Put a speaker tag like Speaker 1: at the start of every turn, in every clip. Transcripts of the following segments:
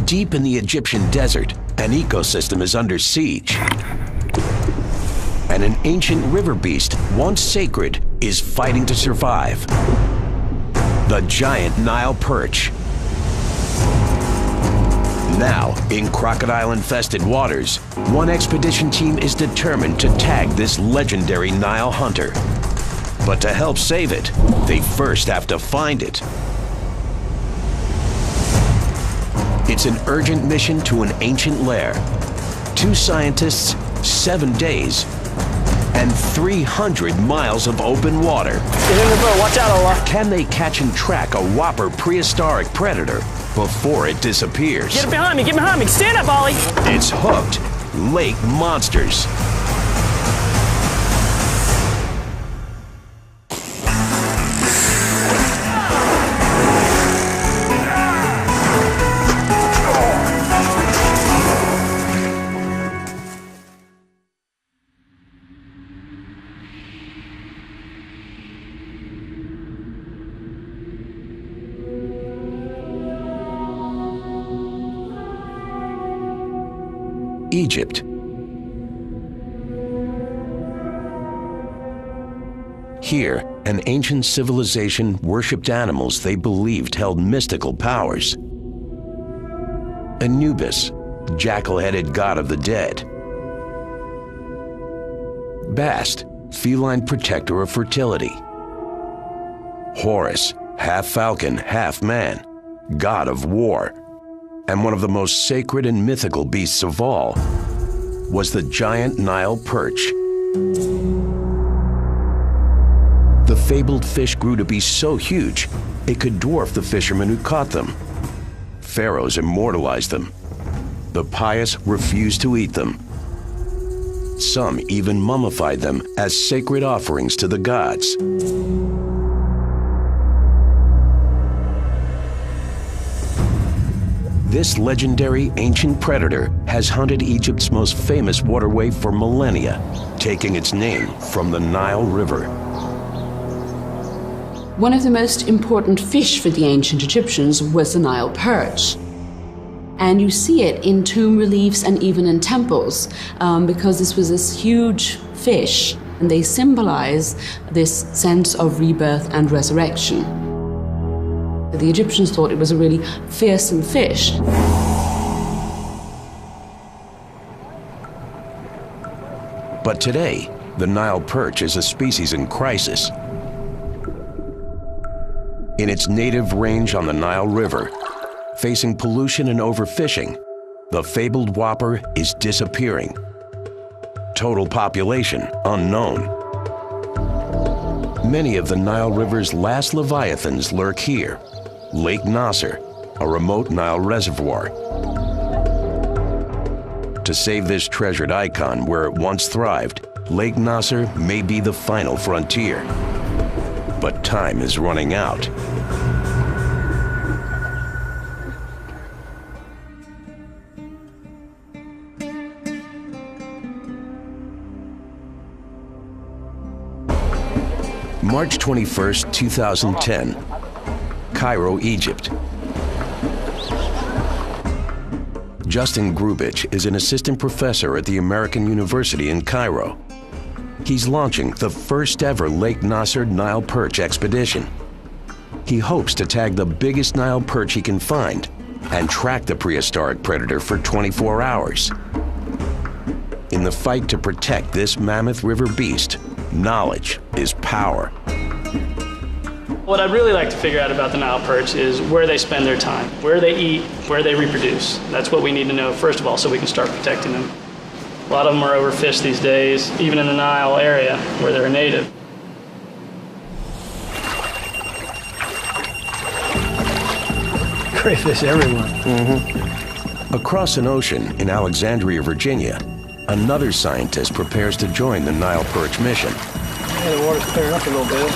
Speaker 1: Deep in the Egyptian desert, an ecosystem is under siege. And an ancient river beast, once sacred, is fighting to survive. The giant Nile perch. Now, in crocodile-infested waters, one expedition team is determined to tag this legendary Nile hunter. But to help save it, they first have to find it. It's an urgent mission to an ancient lair. 2 scientists, 7 days, and 300 miles of open water.
Speaker 2: Get in the boat, watch out, Ola.
Speaker 1: Can they catch and track a whopper prehistoric predator before it disappears?
Speaker 2: Get behind me, stand up, Ollie.
Speaker 1: It's Hooked Lake Monsters. Egypt. Here, an ancient civilization worshipped animals they believed held mystical powers. Anubis, jackal-headed god of the dead. Bast, feline protector of fertility. Horus, half falcon, half man, god of war. And one of the most sacred and mythical beasts of all was the giant Nile perch. The fabled fish grew to be so huge, it could dwarf the fishermen who caught them. Pharaohs immortalized them. The pious refused to eat them. Some even mummified them as sacred offerings to the gods. This legendary ancient predator has hunted Egypt's most famous waterway for millennia, taking its name from the Nile River.
Speaker 3: One of the most important fish for the ancient Egyptians was the Nile perch. And you see it in tomb reliefs and even in temples, because this was this huge fish, and they symbolize this sense of rebirth and resurrection. The Egyptians thought it was a really fearsome fish.
Speaker 1: But today, the Nile perch is a species in crisis. In its native range on the Nile River, facing pollution and overfishing, the fabled whopper is disappearing. Total population unknown. Many of the Nile River's last leviathans lurk here. Lake Nasser, a remote Nile reservoir. To save this treasured icon where it once thrived, Lake Nasser may be the final frontier. But time is running out. March 21st, 2010, Cairo, Egypt. Justin Grubich is an assistant professor at the American University in Cairo. He's launching the first ever Lake Nasser Nile perch expedition. He hopes to tag the biggest Nile perch he can find and track the prehistoric predator for 24 hours. In the fight to protect this mammoth river beast, knowledge is power.
Speaker 2: What I'd really like to figure out about the Nile perch is where they spend their time, where they eat, where they reproduce. That's what we need to know, first of all, so we can start protecting them. A lot of them are overfished these days, even in the Nile area where they're native. Crayfish everywhere.
Speaker 1: Across an ocean in Alexandria, Virginia, another scientist prepares to join the Nile perch mission.
Speaker 2: Yeah, the water's clearing up a little bit.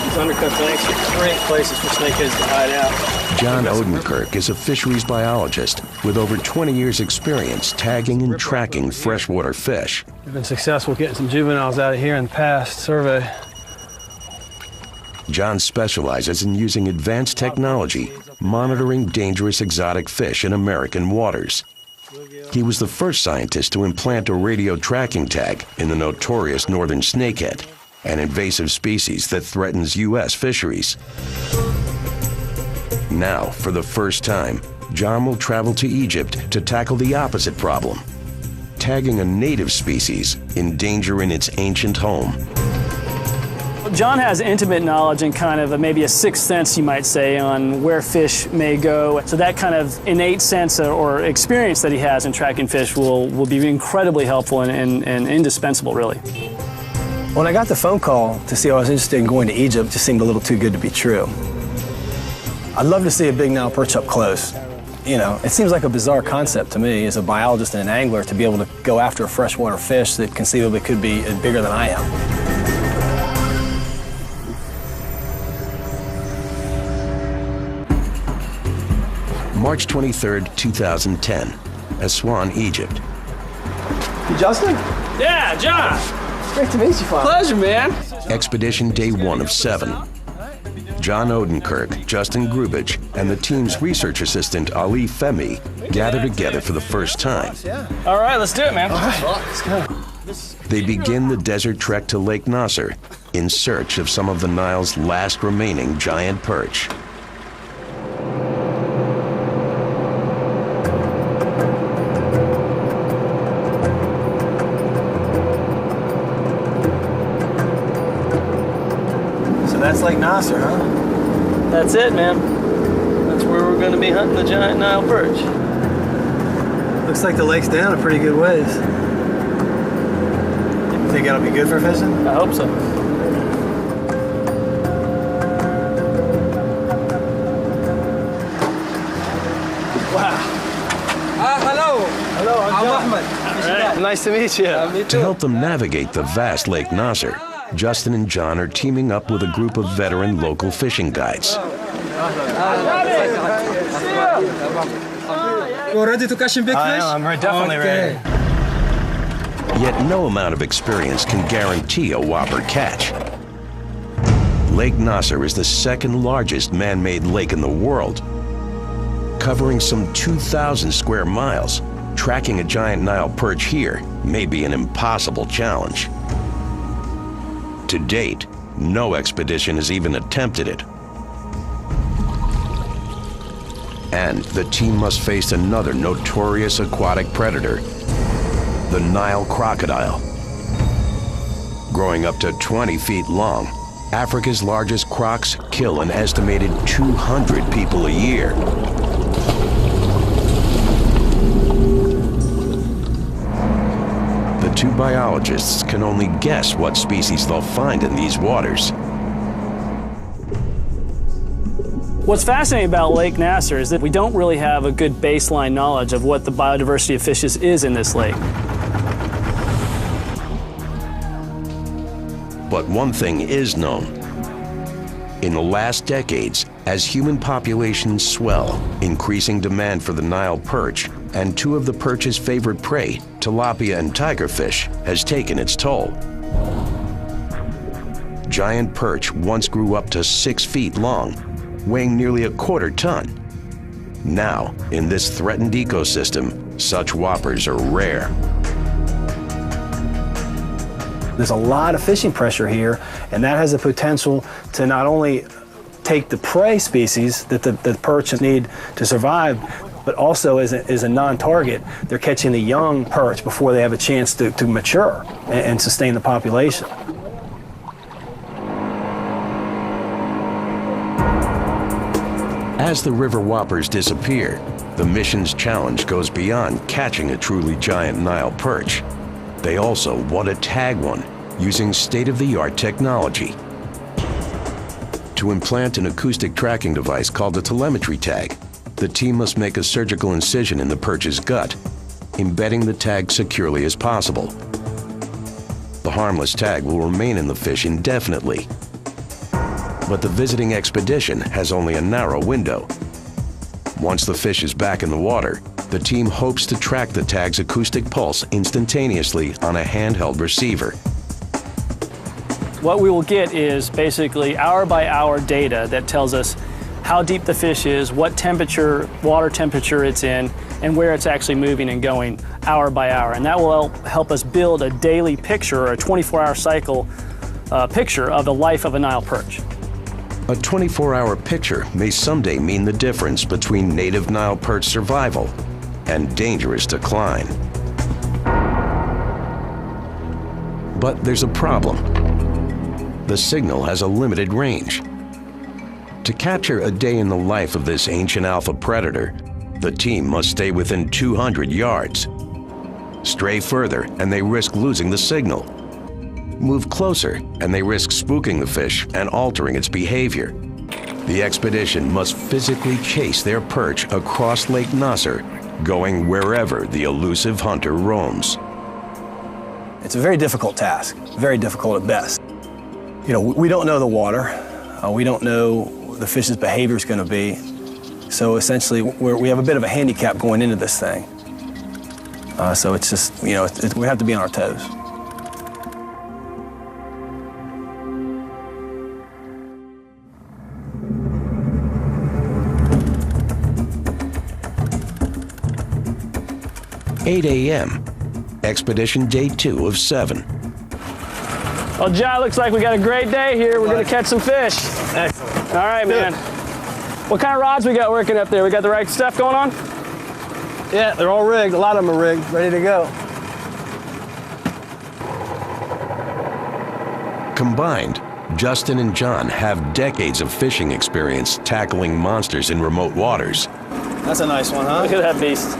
Speaker 2: These undercut banks are great places for snakeheads to hide out.
Speaker 1: John Odenkirk is a fisheries biologist with over 20 years' experience tagging and tracking freshwater fish.
Speaker 4: We've been successful getting some juveniles out of here in the past survey.
Speaker 1: John specializes in using advanced technology monitoring dangerous exotic fish in American waters. He was the first scientist to implant a radio tracking tag in the notorious northern snakehead, an invasive species that threatens U.S. fisheries. Now, for the first time, John will travel to Egypt to tackle the opposite problem, tagging a native species in danger in its ancient home.
Speaker 2: John has intimate knowledge and kind of maybe a sixth sense, you might say, on where fish may go. So that kind of innate sense or experience that he has in tracking fish will be incredibly helpful and indispensable, really.
Speaker 4: When I got the phone call to see if I was interested in going to Egypt, it just seemed a little too good to be true. I'd love to see a big Nile perch up close. You know, it seems like a bizarre concept to me as a biologist and an angler to be able to go after a freshwater fish that conceivably could be bigger than I am.
Speaker 1: March 23, 2010, Aswan, Egypt.
Speaker 4: You Justin?
Speaker 2: Yeah, John.
Speaker 4: It's great to meet you, Father.
Speaker 2: Pleasure, man.
Speaker 1: Expedition day 1 of 7. John Odenkirk, Justin Grubich, and the team's research assistant Ali Femi gather together for the first time.
Speaker 2: All right, let's do it, man.
Speaker 4: All right, let's go.
Speaker 1: They begin the desert trek to Lake Nasser in search of some of the Nile's last remaining giant perch.
Speaker 4: That's Lake Nasser, huh?
Speaker 2: That's it, man. That's where we're going to be hunting the giant Nile perch.
Speaker 4: Looks like the lake's down a pretty good ways. You think that'll be good for fishing?
Speaker 2: I hope so. Wow.
Speaker 5: Hello.
Speaker 2: Hello, I'm John.
Speaker 5: Ahmed.
Speaker 2: All right.
Speaker 4: Nice to meet you.
Speaker 1: To help them navigate the vast Lake Nasser, Justin and John are teaming up with a group of veteran local fishing guides.
Speaker 5: You ready to catch a big fish?
Speaker 4: I'm definitely ready.
Speaker 1: Yet no amount of experience can guarantee a whopper catch. Lake Nasser is the second largest man-made lake in the world. Covering some 2,000 square miles, tracking a giant Nile perch here may be an impossible challenge. To date, no expedition has even attempted it. And the team must face another notorious aquatic predator, the Nile crocodile. Growing up to 20 feet long, Africa's largest crocs kill an estimated 200 people a year. The two biologists can only guess what species they'll find in these waters.
Speaker 2: What's fascinating about Lake Nasser is that we don't really have a good baseline knowledge of what the biodiversity of fishes is in this lake.
Speaker 1: But one thing is known. In the last decades, as human populations swell, increasing demand for the Nile perch and two of the perch's favorite prey, tilapia and tigerfish, has taken its toll. Giant perch once grew up to 6 feet long, weighing nearly a quarter ton. Now, in this threatened ecosystem, such whoppers are rare.
Speaker 4: There's a lot of fishing pressure here, and that has the potential to not only take the prey species that the perch need to survive, but also as a non-target, they're catching the young perch before they have a chance to mature and sustain the population.
Speaker 1: As the river whoppers disappear, the mission's challenge goes beyond catching a truly giant Nile perch. They also want to tag one using state-of-the-art technology. To implant an acoustic tracking device called a telemetry tag, the team must make a surgical incision in the perch's gut, embedding the tag securely as possible. The harmless tag will remain in the fish indefinitely. But the visiting expedition has only a narrow window. Once the fish is back in the water, the team hopes to track the tag's acoustic pulse instantaneously on a handheld receiver.
Speaker 2: What we will get is basically hour-by-hour data that tells us how deep the fish is, what temperature, water temperature it's in, and where it's actually moving and going hour by hour. And that will help us build a daily picture or a 24-hour cycle picture of the life of a Nile perch.
Speaker 1: A 24-hour picture may someday mean the difference between native Nile perch survival and dangerous decline. But there's a problem. The signal has a limited range. To capture a day in the life of this ancient alpha predator, the team must stay within 200 yards. Stray further and they risk losing the signal. Move closer and they risk spooking the fish and altering its behavior. The expedition must physically chase their perch across Lake Nasser, going wherever the elusive hunter roams.
Speaker 4: It's a very difficult task, very difficult at best. You know, we don't know the water. We don't know the fish's behavior is going to be. So essentially, we have a bit of a handicap going into this thing. So it's just, you know, we have to be on our toes.
Speaker 1: "8 a.m., expedition day 2 of 7.
Speaker 2: Well, John, looks like we got a great day here. We're gonna catch some fish.
Speaker 4: Excellent.
Speaker 2: All right, man. What kind of rods we got working up there? We got the right stuff going on?
Speaker 4: Yeah, they're all rigged. A lot of them are rigged, ready to go.
Speaker 1: Combined, Justin and John have decades of fishing experience tackling monsters in remote waters.
Speaker 4: That's a nice one, huh?
Speaker 2: Look at that beast.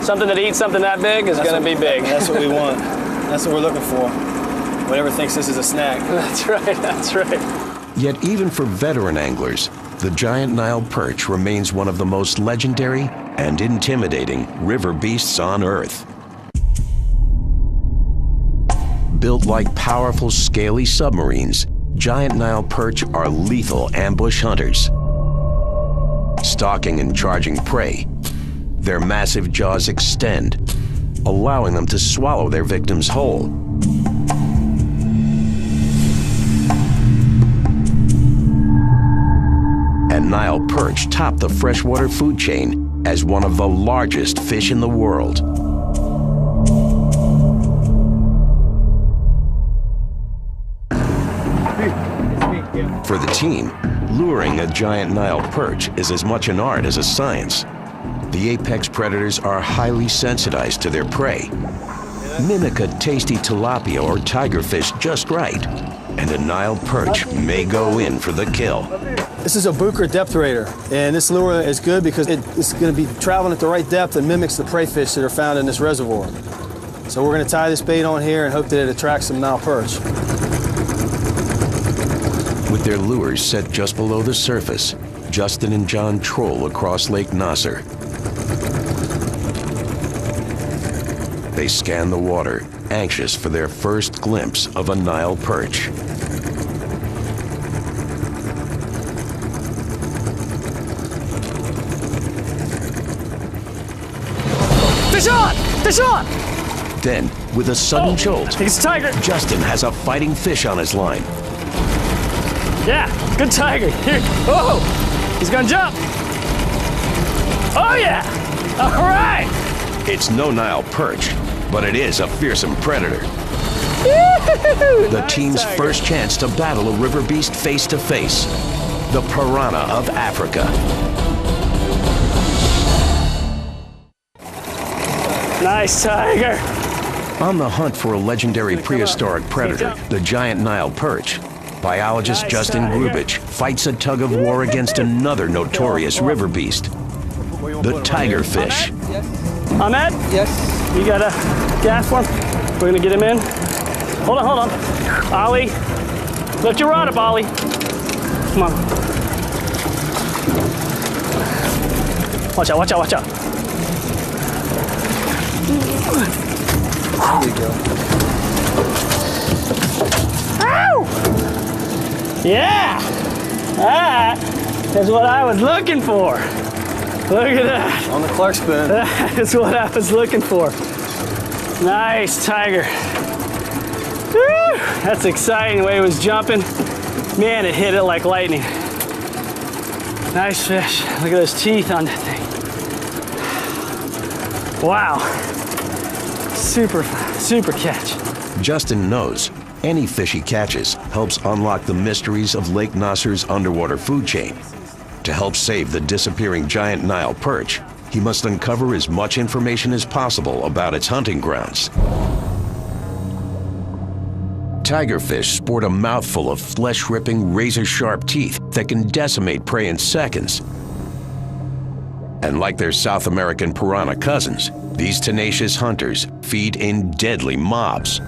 Speaker 2: Something that eats something that big is gonna be big.
Speaker 4: That's what we want. That's what we're looking for. Whatever thinks this is a snack.
Speaker 2: That's right, that's right.
Speaker 1: Yet even for veteran anglers, the giant Nile perch remains one of the most legendary and intimidating river beasts on Earth. Built like powerful, scaly submarines, giant Nile perch are lethal ambush hunters. Stalking and charging prey, their massive jaws extend, allowing them to swallow their victims whole. And Nile perch top the freshwater food chain as one of the largest fish in the world. For the team, luring a giant Nile perch is as much an art as a science. The apex predators are highly sensitized to their prey. Mimic a tasty tilapia or tigerfish just right, and a Nile perch may go in for the kill.
Speaker 6: This is a Booker depth raider, and this lure is good because it's going to be traveling at the right depth and mimics the prey fish that are found in this reservoir. So we're going to tie this bait on here and hope that it attracts some Nile perch.
Speaker 1: With their lures set just below the surface, Justin and John troll across Lake Nasser. They scan the water, anxious for their first glimpse of a Nile perch.
Speaker 2: Fish on! Fish on!
Speaker 1: Then, with a sudden jolt,
Speaker 2: He's a tiger.
Speaker 1: Justin has a fighting fish on his line.
Speaker 2: Yeah, good tiger. Here. Oh, he's gonna jump. Oh yeah! All right.
Speaker 1: It's no Nile perch, but it is a fearsome predator. The team's first chance to battle a river beast face to face. The piranha of Africa.
Speaker 2: Nice tiger.
Speaker 1: On the hunt for a legendary prehistoric predator, the giant Nile perch, biologist
Speaker 2: Nice
Speaker 1: Justin
Speaker 2: tiger.
Speaker 1: Grubich fights a tug of war against another notorious river beast, the tigerfish.
Speaker 2: Ahmed? Yes. You got a gas for him? We're gonna get him in. Hold on, hold on. Ollie, lift your rod up, Ollie. Come on. Watch out, watch out, watch out.
Speaker 6: There we go.
Speaker 2: Ow! Yeah! That is what I was looking for. Look at that.
Speaker 6: On the Clark spoon.
Speaker 2: That is what I was looking for. Nice tiger. Woo! That's exciting the way it was jumping. Man, it hit it like lightning. Nice fish. Look at those teeth on that thing. Wow. Super catch.
Speaker 1: Justin knows any fish he catches helps unlock the mysteries of Lake Nasser's underwater food chain. To help save the disappearing giant Nile perch, he must uncover as much information as possible about its hunting grounds. Tigerfish sport a mouthful of flesh-ripping, razor-sharp teeth that can decimate prey in seconds. And like their South American piranha cousins, these tenacious hunters feed in deadly mobs.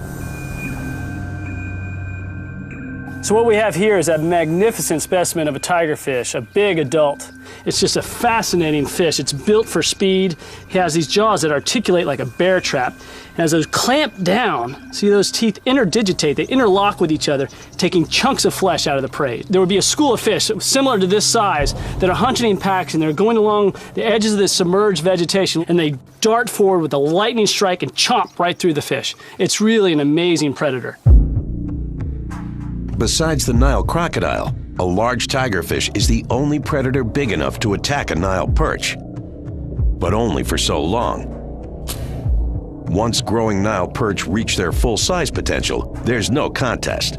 Speaker 2: So what we have here is a magnificent specimen of a tigerfish, a big adult. It's just a fascinating fish. It's built for speed. He has these jaws that articulate like a bear trap. And as those clamp down, see those teeth interdigitate, they interlock with each other, taking chunks of flesh out of the prey. There would be a school of fish similar to this size that are hunting in packs, and they're going along the edges of this submerged vegetation, and they dart forward with a lightning strike and chomp right through the fish. It's really an amazing predator.
Speaker 1: Besides the Nile crocodile, a large tigerfish is the only predator big enough to attack a Nile perch. But only for so long. Once growing Nile perch reach their full size potential, there's no contest.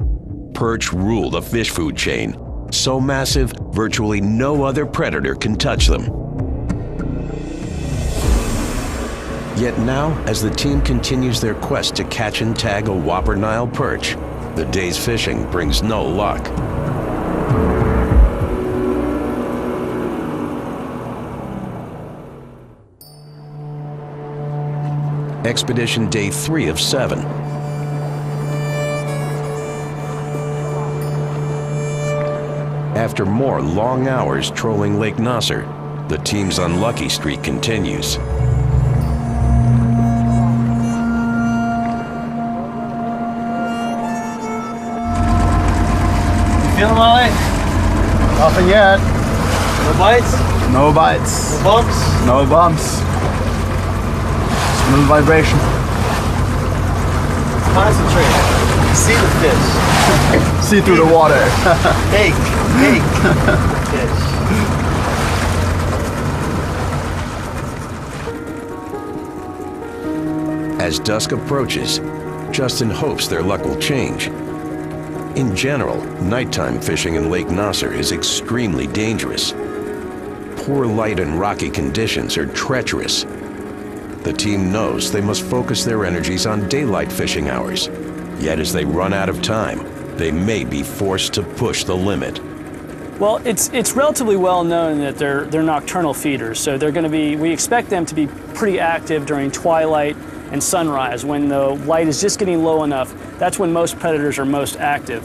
Speaker 1: Perch rule the fish food chain. So massive, virtually no other predator can touch them. Yet now, as the team continues their quest to catch and tag a whopper Nile perch, the day's fishing brings no luck. Expedition day 3 of 7. After more long hours trolling Lake Nasser, the team's unlucky streak continues.
Speaker 2: Feeling Molly?
Speaker 6: Nothing yet.
Speaker 2: No bites?
Speaker 6: No bites.
Speaker 2: No bumps?
Speaker 6: No bumps. Smooth vibration.
Speaker 2: Concentrate. See the fish.
Speaker 6: See through the water.
Speaker 2: Take fish.
Speaker 1: As dusk approaches, Justin hopes their luck will change. In general, nighttime fishing in Lake Nasser is extremely dangerous. Poor light and rocky conditions are treacherous. The team knows they must focus their energies on daylight fishing hours. Yet as they run out of time, they may be forced to push the limit.
Speaker 2: Well, it's relatively well known that they're nocturnal feeders, so we expect them to be pretty active during twilight and sunrise. When the light is just getting low enough, that's when most predators are most active.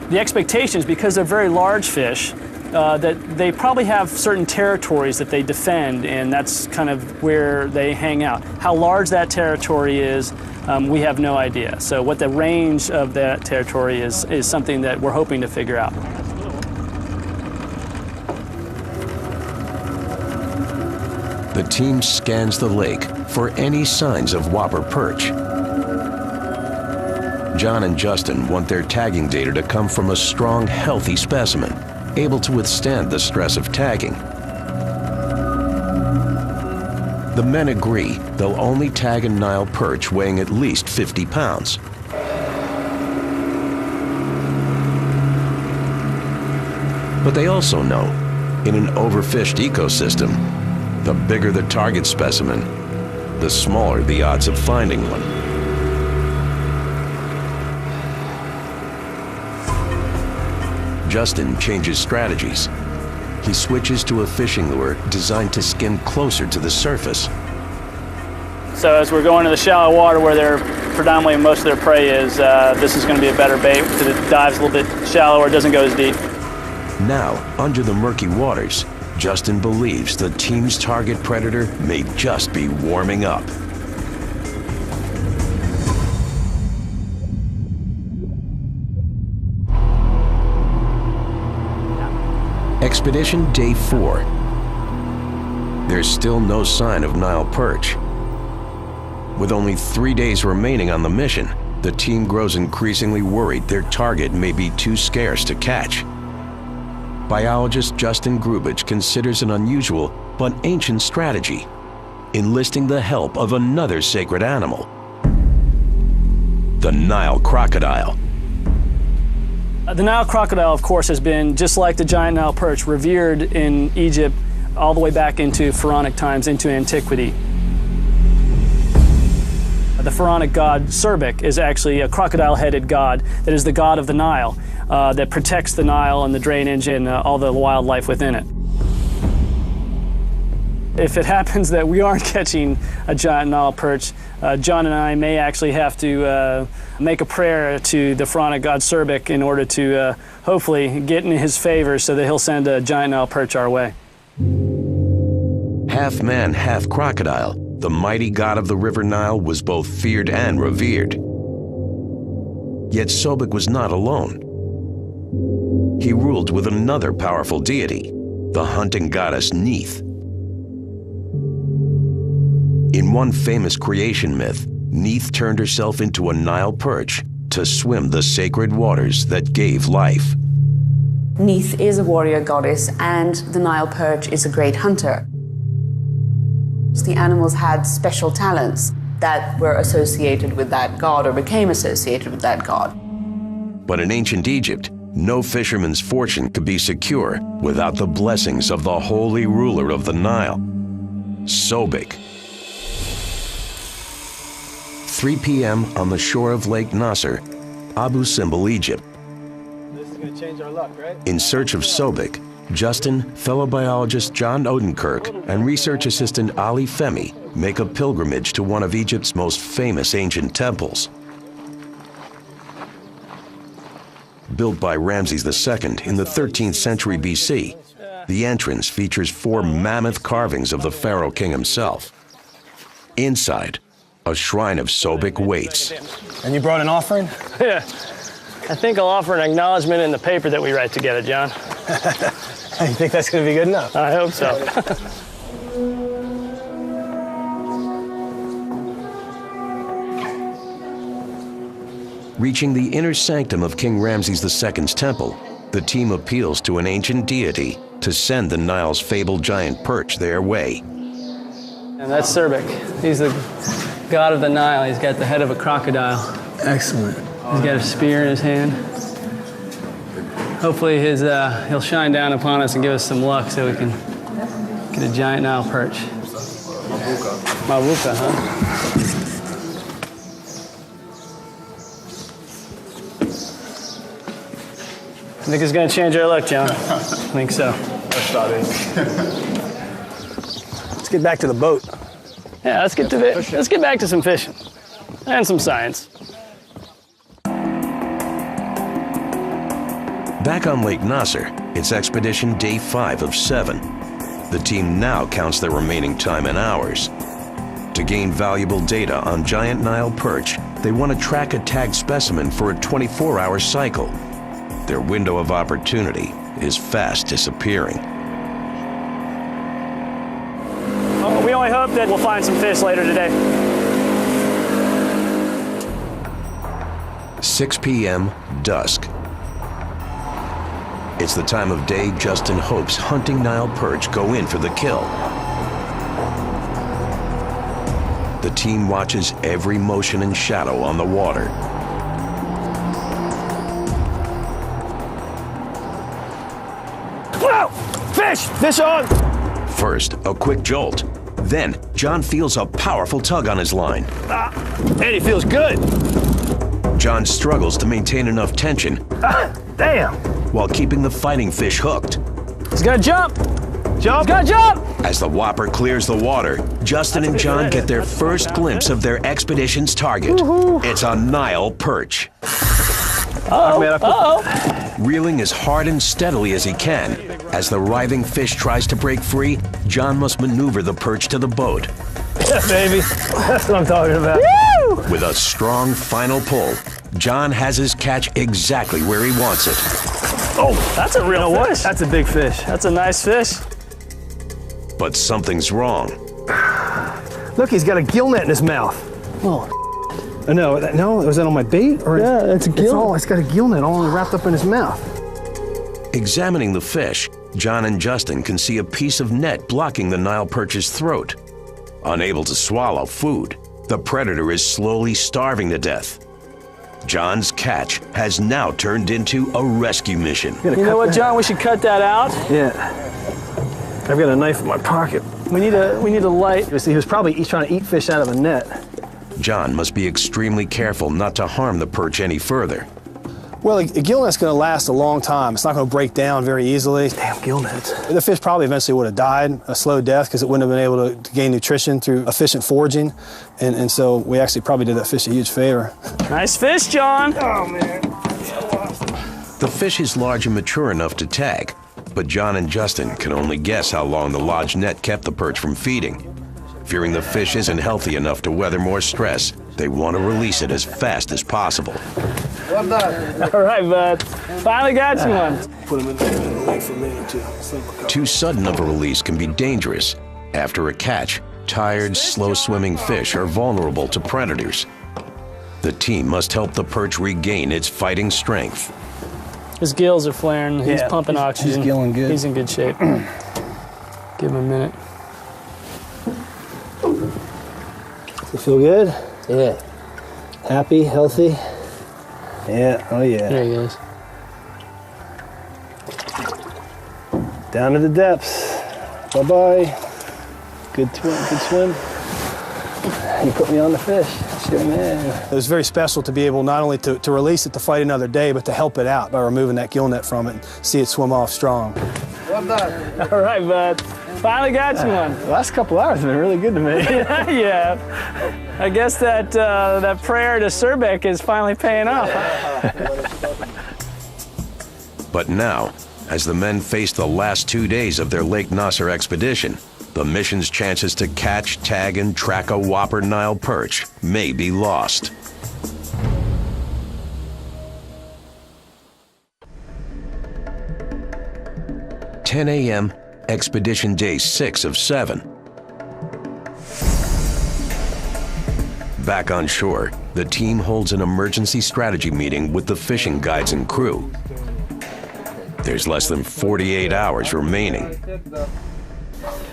Speaker 2: The expectation is, because they're very large fish, that they probably have certain territories that they defend, and that's kind of where they hang out. How large that territory is, we have no idea. So what the range of that territory is something that we're hoping to figure out.
Speaker 1: The team scans the lake for any signs of whopper perch. John and Justin want their tagging data to come from a strong, healthy specimen, able to withstand the stress of tagging. The men agree they'll only tag a Nile perch weighing at least 50 pounds. But they also know, in an overfished ecosystem, the bigger the target specimen, the smaller the odds of finding one. Justin changes strategies. He switches to a fishing lure designed to skim closer to the surface.
Speaker 2: So as we're going to the shallow water where predominantly most of their prey is, this is going to be a better bait because it dives a little bit shallower, it doesn't go as deep.
Speaker 1: Now, under the murky waters, Justin believes the team's target predator may just be warming up. Expedition Day 4. There's still no sign of Nile perch. With only 3 days remaining on the mission, the team grows increasingly worried their target may be too scarce to catch. biologist Justin Grubich considers an unusual but ancient strategy, enlisting the help of another sacred animal, the Nile crocodile.
Speaker 2: The Nile crocodile, of course, has been, just like the giant Nile perch, revered in Egypt all the way back into pharaonic times, into antiquity. The pharaonic god Serbik is actually a crocodile-headed god that is the god of the Nile, that protects the Nile and the drainage and all the wildlife within it. If it happens that we aren't catching a giant Nile perch, John and I may actually have to make a prayer to the pharaonic god Serbik in order to hopefully get in his favor so that he'll send a giant Nile perch our way.
Speaker 1: Half man, half crocodile, the mighty god of the River Nile was both feared and revered. Yet Sobek was not alone. He ruled with another powerful deity, the hunting goddess Neith. In one famous creation myth, Neith turned herself into a Nile perch to swim the sacred waters that gave life.
Speaker 3: Neith is a warrior goddess, and the Nile perch is a great hunter. The animals had special talents that were associated with that god or became associated with that god.
Speaker 1: But in ancient Egypt, no fisherman's fortune could be secure without the blessings of the holy ruler of the Nile, Sobek. 3 p.m. on the shore of Lake Nasser, Abu Simbel, Egypt.
Speaker 6: This is going to change our luck, right?
Speaker 1: In search of Sobek, Justin, fellow biologist John Odenkirk, and research assistant Ali Femi make a pilgrimage to one of Egypt's most famous ancient temples. Built by Ramses II in the 13th century BC, the entrance features 4 mammoth carvings of the pharaoh king himself. Inside, a shrine of Sobek waits.
Speaker 6: And you brought an offering?
Speaker 2: Yeah, I think I'll offer an acknowledgement in the paper that we write together, John.
Speaker 6: You think that's going to be good enough?
Speaker 2: I hope so.
Speaker 1: Reaching the inner sanctum of King Ramses II's temple, the team appeals to an ancient deity to send the Nile's fabled giant perch their way.
Speaker 2: And that's Serbik. He's the god of the Nile. He's got the head of a crocodile.
Speaker 6: Excellent.
Speaker 2: He's got a spear in his hand. Hopefully he'll shine down upon us and give us some luck so we can get a giant Nile perch. Mabuka, huh? I think it's going to change our luck, John. I think so.
Speaker 6: Let's get back to the boat.
Speaker 2: Yeah, let's get back to some fishing and some science.
Speaker 1: Back on Lake Nasser, it's expedition day 5 of 7. The team now counts their remaining time in hours. To gain valuable data on giant Nile perch, they want to track a tagged specimen for a 24-hour cycle. Their window of opportunity is fast disappearing.
Speaker 2: We only hope that we'll find some fish later today.
Speaker 1: 6 p.m., dusk. It's the time of day Justin hopes hunting Nile perch go in for the kill. The team watches every motion and shadow on the water.
Speaker 6: Whoa! Fish! Fish on!
Speaker 1: First, a quick jolt. Then, John feels a powerful tug on his line.
Speaker 6: And he feels good.
Speaker 1: John struggles to maintain enough tension
Speaker 6: Damn!
Speaker 1: while keeping the fighting fish hooked.
Speaker 2: He's got to jump!
Speaker 6: Jump!
Speaker 2: He's got to jump!
Speaker 1: As the whopper clears the water, Justin and John get their first glimpse of their expedition's target. It's a Nile perch. Reeling as hard and steadily as he can. As the writhing fish tries to break free, John must maneuver the perch to the boat.
Speaker 6: Yeah, baby. That's what I'm talking about.
Speaker 2: Woo!
Speaker 1: With a strong final pull, John has his catch exactly where he wants it.
Speaker 2: Oh, that's a real fish.
Speaker 6: That's a big fish.
Speaker 2: That's a nice fish.
Speaker 1: But something's wrong.
Speaker 6: Look, he's got a gill net in his mouth. Oh. No, was that on my bait? Or
Speaker 2: yeah, it's a gill.
Speaker 6: It's got a gill net all wrapped up in his mouth.
Speaker 1: Examining the fish, John and Justin can see a piece of net blocking the Nile perch's throat. Unable to swallow food, the predator is slowly starving to death. John's catch has now turned into a rescue mission.
Speaker 2: You know what, John? We should cut that out.
Speaker 4: Yeah. I've got a knife in my pocket.
Speaker 2: We need a light.
Speaker 4: He was probably trying to eat fish out of a net.
Speaker 1: John must be extremely careful not to harm the perch any further.
Speaker 6: Well, a gill net's going to last a long time. It's not going to break down very easily.
Speaker 4: Damn gill nets.
Speaker 6: The fish probably eventually would have died a slow death because it wouldn't have been able to gain nutrition through efficient foraging. And so we actually probably did that fish a huge favor.
Speaker 2: Nice fish, John.
Speaker 4: Oh, man.
Speaker 1: The fish is large and mature enough to tag, but John and Justin can only guess how long the lodge net kept the perch from feeding. Fearing the fish isn't healthy enough to weather more stress, they want to release it as fast as possible.
Speaker 2: All right, bud. Finally got you one.
Speaker 4: Put him in the lake for a minute or two.
Speaker 1: Too sudden of a release can be dangerous. After a catch, tired, slow-swimming fish are vulnerable to predators. The team must help the perch regain its fighting strength.
Speaker 2: His gills are flaring. He's
Speaker 4: Yeah,
Speaker 2: pumping oxygen.
Speaker 4: he's gilling good.
Speaker 2: He's in good shape. Give him a minute.
Speaker 4: You feel good?
Speaker 2: Yeah.
Speaker 4: Happy, healthy? Yeah, oh yeah.
Speaker 2: There he goes.
Speaker 4: Down to the depths. Bye-bye. Good swim. You put me on the fish. Sure, man.
Speaker 6: It was very special to be able not only to release it to fight another day, but to help it out by removing that gill net from it and see it swim off strong.
Speaker 2: All right, bud. Finally got you one.
Speaker 4: The last couple hours have been really good to me.
Speaker 2: Yeah. I guess that that prayer to Surbeck is finally paying off.
Speaker 1: But now, as the men face the last 2 days of their Lake Nasser expedition, the mission's chances to catch, tag, and track a whopper Nile perch may be lost. "10 a.m., expedition day 6 of 7. Back on shore, the team holds an emergency strategy meeting with the fishing guides and crew. There's less than 48 hours remaining.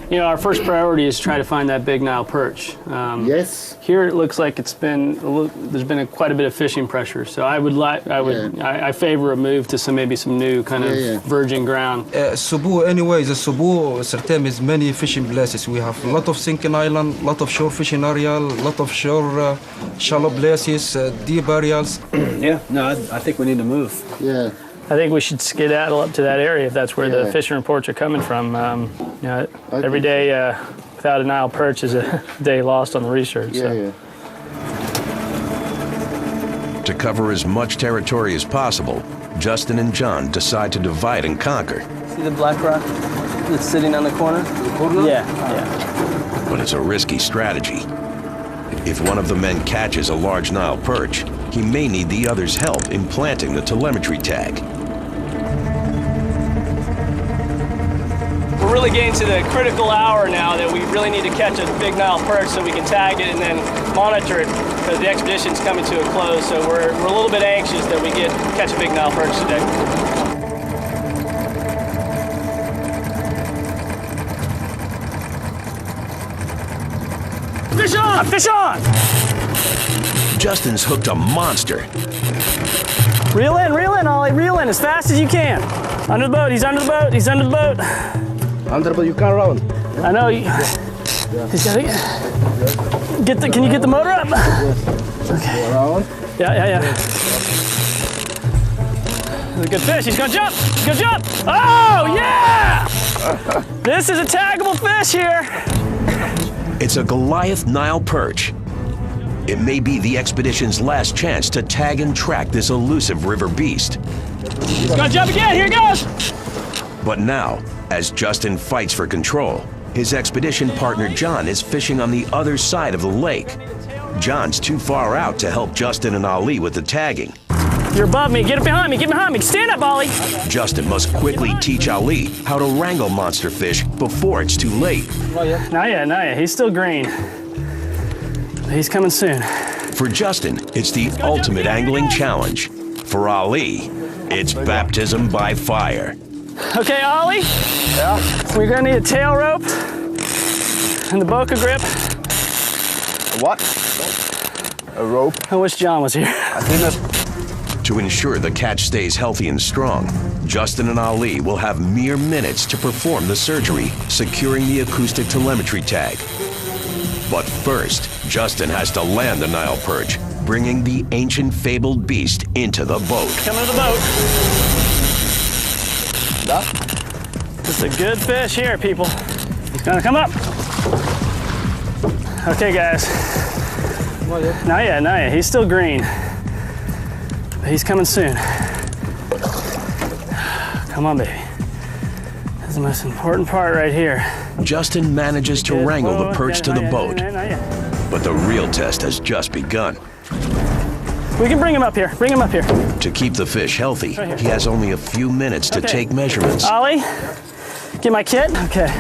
Speaker 2: You know, our first priority is to try to find that big Nile perch.
Speaker 7: Yes.
Speaker 2: Here it looks like there's been quite a bit of fishing pressure. So I favor a move to maybe some new kind of virgin ground.
Speaker 5: Cebu, anyway, the Cebu Sertem is many fishing places. We have a lot of sinking island, lot of shore fishing area, lot of shore shallow places, deep areas.
Speaker 4: Yeah, no, I think we need to move.
Speaker 7: Yeah.
Speaker 2: I think we should skedaddle up to that area if that's where the fishing reports are coming from. You know, every day without a Nile perch is a day lost on the research.
Speaker 7: Yeah.
Speaker 1: To cover as much territory as possible, Justin and John decide to divide and conquer.
Speaker 2: See the black rock that's sitting on the corner? Yeah.
Speaker 1: But it's a risky strategy. If one of the men catches a large Nile perch, he may need the other's help in planting the telemetry tag.
Speaker 2: We're really getting to the critical hour now that we really need to catch a big Nile perch so we can tag it and then monitor it because the expedition's coming to a close. So we're a little bit anxious that we catch a big Nile perch today. Fish on! Fish on!
Speaker 1: Justin's hooked a monster.
Speaker 2: Reel in, Ollie. Reel in as fast as you can. Under the boat. He's under the boat. He's under the boat.
Speaker 7: Under, but you can't round.
Speaker 2: I know. He's got to can you get the motor up?
Speaker 7: Okay. Around.
Speaker 2: Yeah. He's a good fish. He's gonna jump. He's gonna jump. Oh yeah! This is a taggable fish here.
Speaker 1: It's a Goliath Nile perch. It may be the expedition's last chance to tag and track this elusive river beast.
Speaker 2: He's gonna jump again. Here he goes.
Speaker 1: But now, as Justin fights for control, his expedition partner John is fishing on the other side of the lake. John's too far out to help Justin and Ali with the tagging.
Speaker 2: You're above me. Get behind me. Get behind me. Stand up, Ollie.
Speaker 1: Justin must quickly teach Ali how to wrangle monster fish before it's too late.
Speaker 2: Not yet. He's still green. He's coming soon.
Speaker 1: For Justin, it's the ultimate angling challenge. For Ali, it's baptism by fire.
Speaker 2: Okay, Ollie.
Speaker 6: Yeah.
Speaker 2: We're gonna need a tail rope and the Boca grip.
Speaker 6: What? A rope.
Speaker 2: I wish John was here.
Speaker 6: I think that's...
Speaker 1: To ensure the catch stays healthy and strong, Justin and Ali will have mere minutes to perform the surgery, securing the acoustic telemetry tag. But first, Justin has to land the Nile perch, bringing the ancient fabled beast into the boat.
Speaker 2: Coming to the boat.
Speaker 6: That?
Speaker 2: It's a good fish here, people. He's gonna come up. Okay, guys. Not yet, not yet. He's still green. But he's coming soon. Come on, baby. This is the most important part right here.
Speaker 1: Justin manages to wrangle the perch to the boat,
Speaker 2: Not yet.
Speaker 1: but the real test has just begun.
Speaker 2: We can bring him up here. Bring him up here.
Speaker 1: To keep the fish healthy,
Speaker 2: Right here.
Speaker 1: he has only a few minutes to
Speaker 2: Okay.
Speaker 1: take measurements
Speaker 2: Ollie, get my kit. Okay.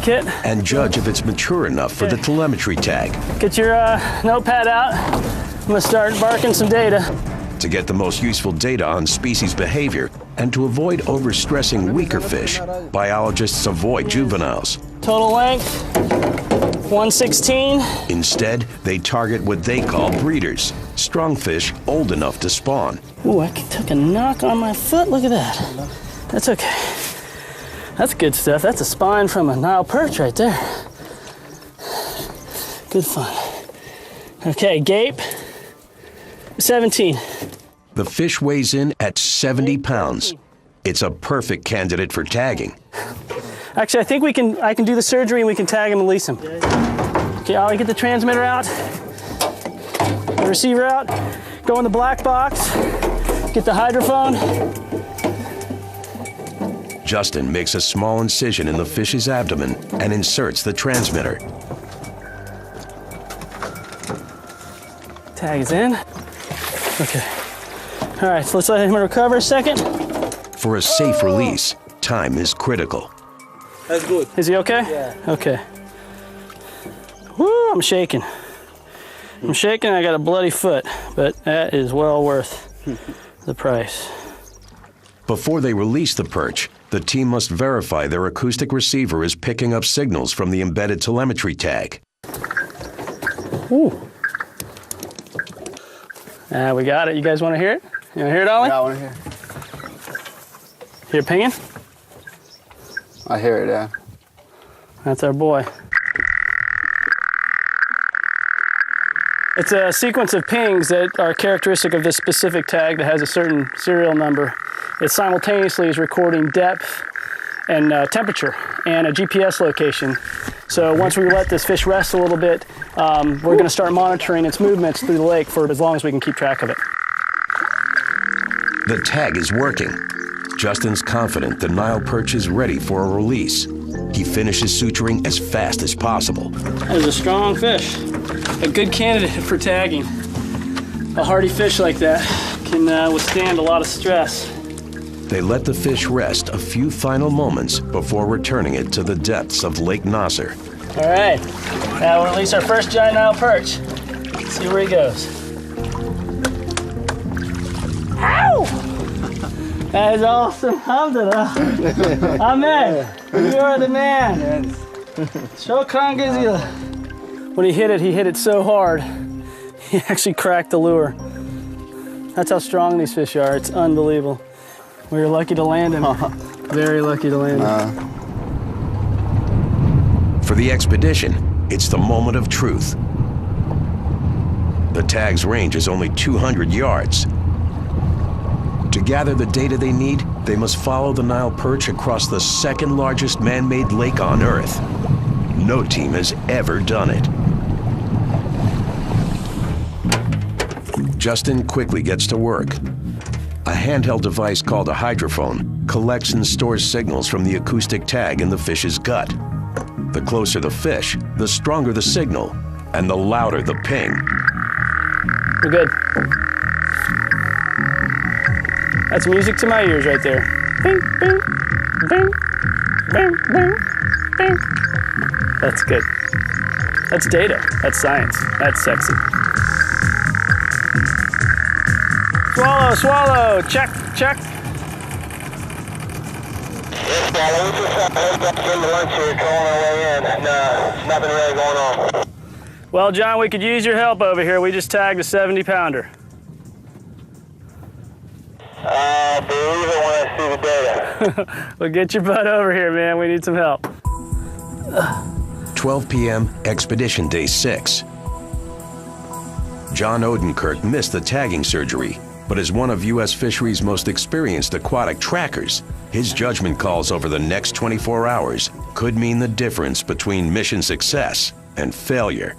Speaker 2: Kit,
Speaker 1: and judge if it's mature enough for the telemetry tag.
Speaker 2: get your notepad out. I'm gonna start barking some data.
Speaker 1: To get the most useful data on species behavior and to avoid overstressing weaker fish, biologists avoid juveniles.
Speaker 2: Total length, 116.
Speaker 1: Instead, they target what they call breeders, strong fish old enough to spawn.
Speaker 2: Ooh, I took a knock on my foot. Look at that. That's okay. That's good stuff. That's a spine from a Nile perch right there. Good fun. Okay, gape, 17.
Speaker 1: The fish weighs in at 70 pounds. It's a perfect candidate for tagging.
Speaker 2: Actually, I think I can do the surgery and we can tag him and release him. Okay, Ollie, get the transmitter out, the receiver out, go in the black box, get the hydrophone.
Speaker 1: Justin makes a small incision in the fish's abdomen and inserts the transmitter.
Speaker 2: Tag is in. Okay. All right, so let's let him recover a second.
Speaker 1: For a safe release, time is critical.
Speaker 5: That's good.
Speaker 2: Is he okay?
Speaker 5: Yeah.
Speaker 2: Okay. Woo, I'm shaking. I'm shaking, I got a bloody foot, but that is well worth the price.
Speaker 1: Before they release the perch, the team must verify their acoustic receiver is picking up signals from the embedded telemetry tag.
Speaker 2: Ooh. We got it. You guys want to hear it? You want to hear it, Ollie?
Speaker 6: Yeah, I want to hear.
Speaker 2: Hear it pinging?
Speaker 6: I hear it, yeah.
Speaker 2: That's our boy. It's a sequence of pings that are characteristic of this specific tag that has a certain serial number. It simultaneously is recording depth and temperature and a GPS location. So once we let this fish rest a little bit, we're going to start monitoring its movements through the lake for as long as we can keep track of it.
Speaker 1: The tag is working. Justin's confident the Nile perch is ready for a release. He finishes suturing as fast as possible.
Speaker 2: That is a strong fish, a good candidate for tagging. A hardy fish like that can withstand a lot of stress.
Speaker 1: They let the fish rest a few final moments before returning it to the depths of Lake Nasser.
Speaker 2: All right, now we'll release our first giant Nile perch. Let's see where he goes. Ow! That is awesome. Alhamdulillah. Amen. You are the man. Shukran Gazila. When he hit it so hard, he actually cracked the lure. That's how strong these fish are. It's unbelievable. We were lucky to land him. Very lucky to land him.
Speaker 1: For the expedition, it's the moment of truth. The tag's range is only 200 yards. To gather the data they need, they must follow the Nile perch across the second largest man-made lake on Earth. No team has ever done it. Justin quickly gets to work. A handheld device called a hydrophone collects and stores signals from the acoustic tag in the fish's gut. The closer the fish, the stronger the signal, and the louder the ping.
Speaker 2: We're good. That's music to my ears right there. Bing, bing, bing, bing, bing, bing. That's good. That's data. That's science. That's sexy. Swallow, swallow. Check, check.
Speaker 8: Yes, Paul. We just getting to lunch here, trolling our way in, and nothing really going on.
Speaker 2: Well, John, we could use your help over here. We just tagged a 70-pounder.
Speaker 8: I'll believe it when I see the data.
Speaker 2: Well, get your butt over here, man. We need some help.
Speaker 1: 12 p.m., Expedition Day 6. John Odenkirk missed the tagging surgery, but as one of U.S. fisheries' most experienced aquatic trackers, his judgment calls over the next 24 hours could mean the difference between mission success and failure.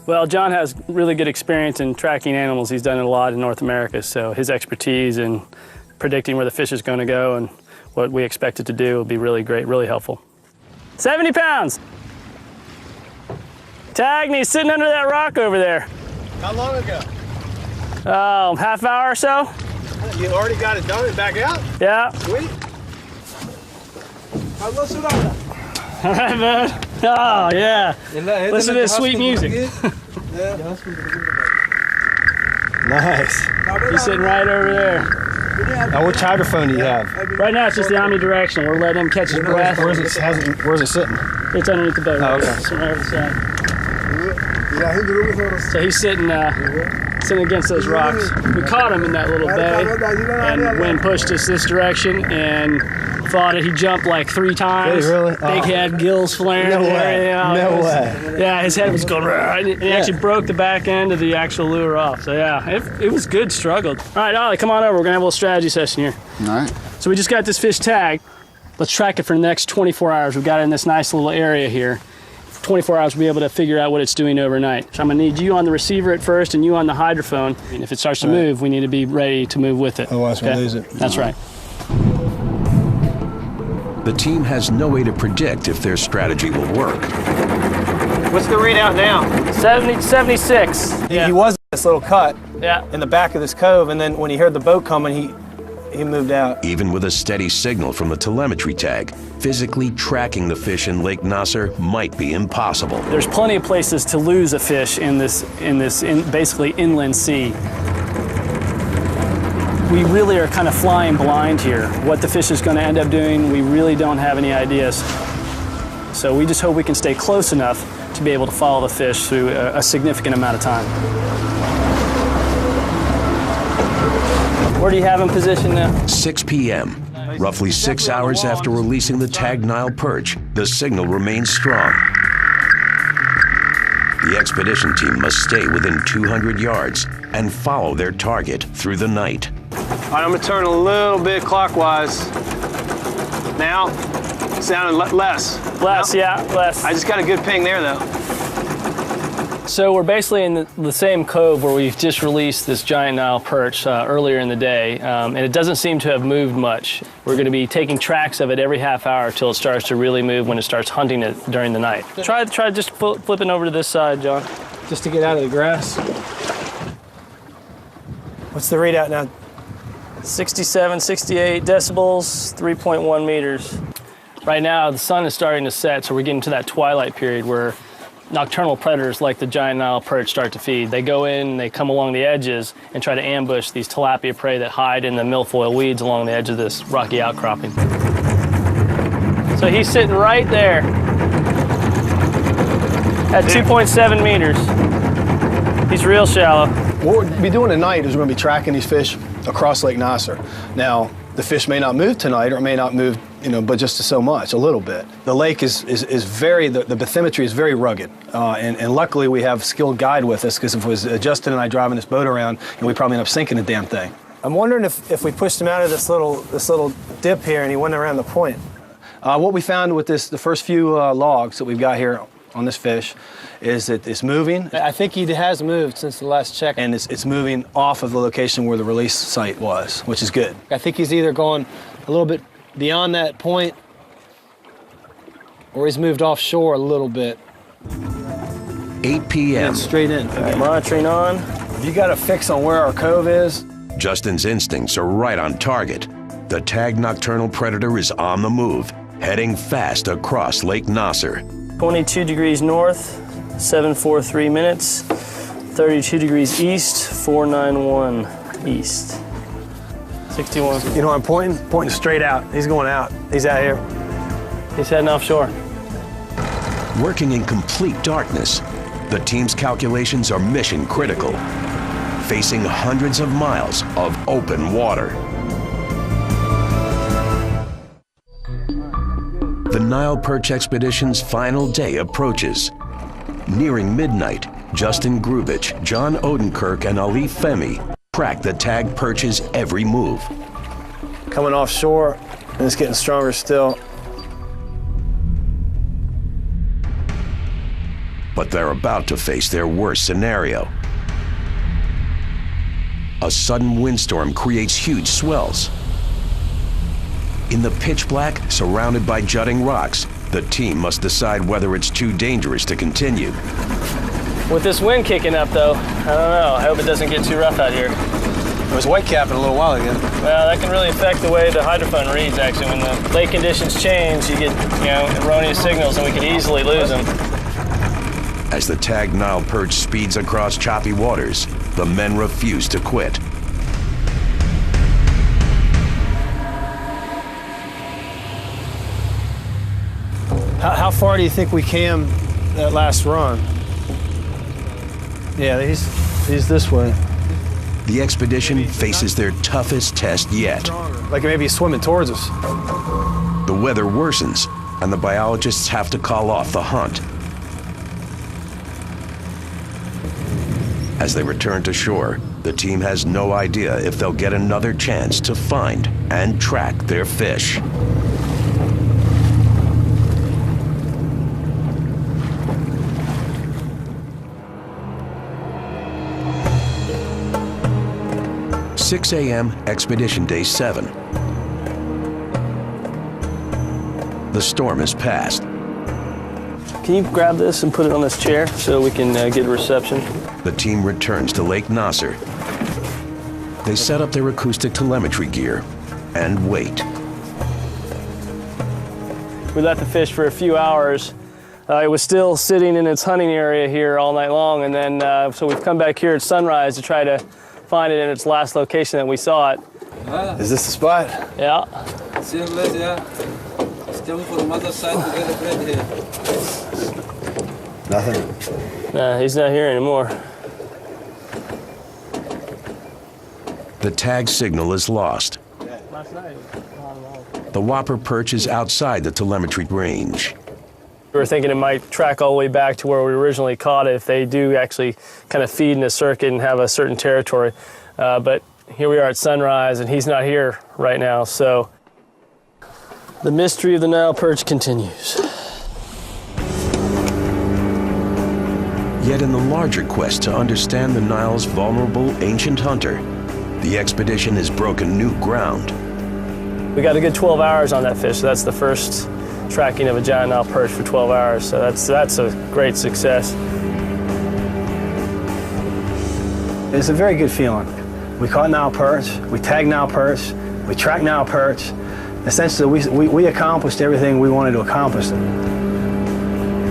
Speaker 2: Well, John has really good experience in tracking animals. He's done it a lot in North America, so his expertise in predicting where the fish is going to go and what we expect it to do will be really great, really helpful. 70 pounds! Tagged, and he's sitting under that rock over there.
Speaker 6: How long ago?
Speaker 2: Half hour or so.
Speaker 6: You already got it done and back out?
Speaker 2: Yeah.
Speaker 6: Sweet.
Speaker 2: All right, man. Oh, yeah. Listen to this sweet music.
Speaker 6: Nice.
Speaker 2: He's sitting right over there.
Speaker 6: Now, which hydrophone do you have?
Speaker 2: Right now, it's just the omnidirectional. We're letting him catch his breath.
Speaker 6: Where's it sitting?
Speaker 2: It's underneath the boat.
Speaker 6: Oh, okay.
Speaker 2: It's right over the side. So he's sitting against those rocks. We caught him in that little bay, and the wind pushed us this direction, and thought it. He jumped like 3 times.
Speaker 6: Did he really?
Speaker 2: Big head, gills flaring.
Speaker 6: No way. No way.
Speaker 2: Yeah, his head was going, and he actually broke the back end of the actual lure off. So yeah, it was good, struggled. All right, Ollie, come on over. We're gonna have a little strategy session here.
Speaker 9: All right.
Speaker 2: So we just got this fish tagged. Let's track it for the next 24 hours. We've got it in this nice little area here. 24 hours, we'll be able to figure out what it's doing overnight. So I'm gonna need you on the receiver at first and you on the hydrophone. And if it starts to move, we need to be ready to move with it.
Speaker 6: Otherwise we'll lose it.
Speaker 2: That's right.
Speaker 1: The team has no way to predict if their strategy will work.
Speaker 6: What's the readout now?
Speaker 2: 76.
Speaker 6: He was in this little cut
Speaker 2: Yeah.
Speaker 6: in the back of this cove, and then when he heard the boat coming, he moved out.
Speaker 1: Even with a steady signal from the telemetry tag, physically tracking the fish in Lake Nasser might be impossible.
Speaker 2: There's plenty of places to lose a fish in this basically inland sea. We really are kind of flying blind here. What the fish is going to end up doing, we really don't have any ideas. So we just hope we can stay close enough to be able to follow the fish through a significant amount of time. Where do you have him positioned now?
Speaker 1: 6 p.m. Roughly 6 hours after releasing the tagged Nile perch, the signal remains strong. The expedition team must stay within 200 yards and follow their target through the night.
Speaker 6: All right, I'm gonna turn a little bit clockwise. Now, sounding less.
Speaker 2: Less, yeah, less.
Speaker 6: I just got a good ping there, though.
Speaker 2: So we're basically in the same cove where we've just released this giant Nile perch earlier in the day, and it doesn't seem to have moved much. We're going to be taking tracks of it every half hour till it starts to really move when it starts hunting it during the night. Try just flipping over to this side, John.
Speaker 6: Just to get out of the grass. What's the readout now?
Speaker 2: 67, 68 decibels, 3.1 meters. Right now, the sun is starting to set, so we're getting to that twilight period where nocturnal predators like the giant Nile perch start to feed. They go in, they come along the edges and try to ambush these tilapia prey that hide in the milfoil weeds along the edge of this rocky outcropping. So he's sitting right there at 2.7 meters. He's real shallow.
Speaker 6: What we'll be doing tonight is we're going to be tracking these fish across Lake Nasser. Now, the fish may not move tonight or it may not move, but just so much, a little bit. The lake is very, the bathymetry is very rugged. And luckily we have a skilled guide with us, because if it was Justin and I driving this boat around, we'd probably end up sinking the damn thing. I'm wondering if we pushed him out of this little dip here and he went around the point. What we found with the first few logs that we've got here on this fish is that it's moving.
Speaker 10: I think he has moved since the last check.
Speaker 6: And it's moving off of the location where the release site was, which is good.
Speaker 10: I think he's either going a little bit beyond that point or he's moved offshore a little bit.
Speaker 1: 8 p.m.
Speaker 6: Straight in.
Speaker 2: Okay, monitoring on.
Speaker 6: You got a fix on where our cove is?
Speaker 1: Justin's instincts are right on target. The tagged nocturnal predator is on the move, heading fast across Lake Nasser.
Speaker 2: 22 degrees north, 743 minutes, 32 degrees east, 491 east. 61.
Speaker 6: You know what I'm pointing? Pointing straight out. He's going out. He's out here.
Speaker 2: He's heading offshore.
Speaker 1: Working in complete darkness, the team's calculations are mission critical, facing hundreds of miles of open water. The Nile Perch expedition's final day approaches. Nearing midnight, Justin Grubich, John Odenkirk, and Ali Femi track the tagged perch's every move.
Speaker 6: Coming offshore, and it's getting stronger still.
Speaker 1: But they're about to face their worst scenario. A sudden windstorm creates huge swells. In the pitch black, surrounded by jutting rocks, the team must decide whether it's too dangerous to continue.
Speaker 2: With this wind kicking up, though, I don't know. I hope it doesn't get too rough out here.
Speaker 6: It was white capping a little while ago.
Speaker 2: Well, that can really affect the way the hydrophone reads, actually. When the lake conditions change, you get, erroneous signals, and we could easily lose them.
Speaker 1: As the tagged Nile perch speeds across choppy waters, the men refuse to quit.
Speaker 6: How far do you think we came that last run? Yeah, he's this way.
Speaker 1: The expedition faces their toughest test yet.
Speaker 6: Like maybe he's swimming towards us.
Speaker 1: The weather worsens, and the biologists have to call off the hunt. As they return to shore, the team has no idea if they'll get another chance to find and track their fish. "6 a.m. Expedition Day 7. The storm has passed.
Speaker 2: Can you grab this and put it on this chair so we can get a reception?
Speaker 1: The team returns to Lake Nasser. They set up their acoustic telemetry gear and wait.
Speaker 2: We let the fish for a few hours. It was still sitting in its hunting area here all night long, and then so we've come back here at sunrise to try to find it in its last location that we saw it.
Speaker 6: Is this the spot?
Speaker 2: Yeah.
Speaker 5: Same place, yeah. Still for the mother side to get a bread here.
Speaker 6: Nothing.
Speaker 2: Nah, he's not here anymore.
Speaker 1: The tag signal is lost. The whopper perch is outside the telemetry range.
Speaker 2: We were thinking it might track all the way back to where we originally caught it if they do actually kind of feed in a circuit and have a certain territory. But here we are at sunrise, and he's not here right now, so the mystery of the Nile perch continues.
Speaker 1: Yet in the larger quest to understand the Nile's vulnerable ancient hunter, the expedition has broken new ground.
Speaker 2: We got a good 12 hours on that fish, so that's the first tracking of a giant Nile perch for 12 hours, so that's a great success.
Speaker 4: It's a very good feeling. We caught Nile perch, we tagged Nile perch, we tracked Nile perch. Essentially, we accomplished everything we wanted to accomplish.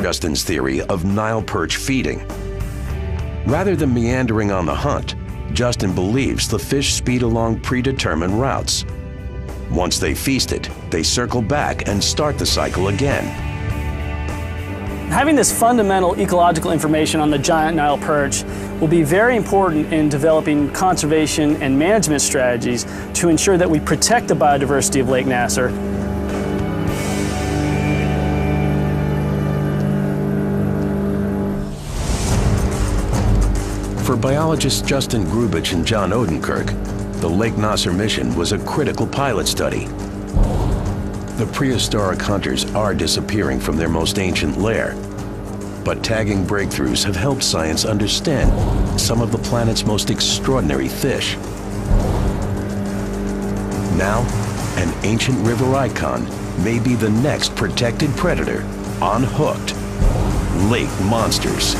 Speaker 1: Justin's theory of Nile perch feeding. Rather than meandering on the hunt, Justin believes the fish speed along predetermined routes. Once they feast it, they circle back and start the cycle again.
Speaker 2: Having this fundamental ecological information on the giant Nile perch will be very important in developing conservation and management strategies to ensure that we protect the biodiversity of Lake Nasser.
Speaker 1: For biologists Justin Grubich and John Odenkirk, the Lake Nasser mission was a critical pilot study. The prehistoric hunters are disappearing from their most ancient lair, but tagging breakthroughs have helped science understand some of the planet's most extraordinary fish. Now, an ancient river icon may be the next protected predator on Hooked: Lake Monsters.